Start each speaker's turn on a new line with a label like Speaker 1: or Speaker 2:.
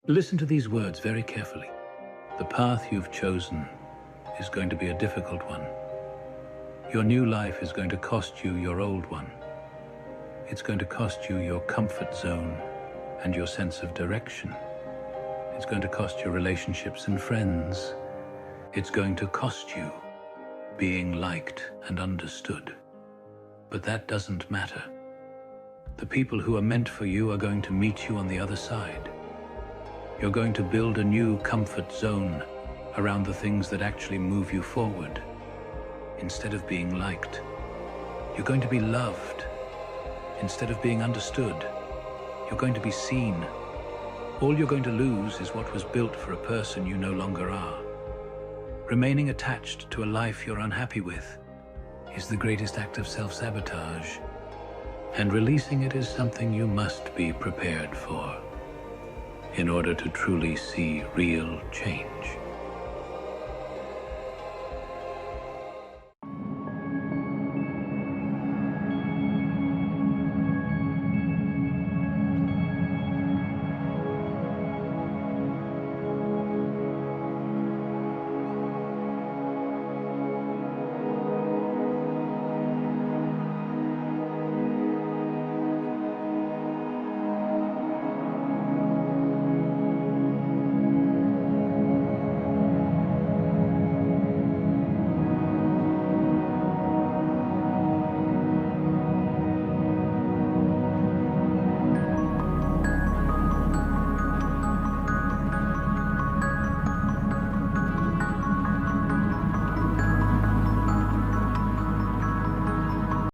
Speaker 1: Listen to these words very carefully. The path you've chosen is going to be a difficult one. Your new life is going to cost you your old one. It's going to cost you your comfort zone and your sense of direction. It's going to cost you relationships and friends. It's going to cost you being liked and understood. But that doesn't matter. The people who are meant for you are going to meet you on the other side. You're going to build a new comfort zone around the things that actually move you forward. Instead of being liked, you're going to be loved. Instead of being understood, you're going to be seen. All you're going to lose is what was built for a person you no longer are. Remaining attached to a life you're unhappy with is the greatest act of self-sabotage, and releasing it is something you must be prepared for in order to truly see real change.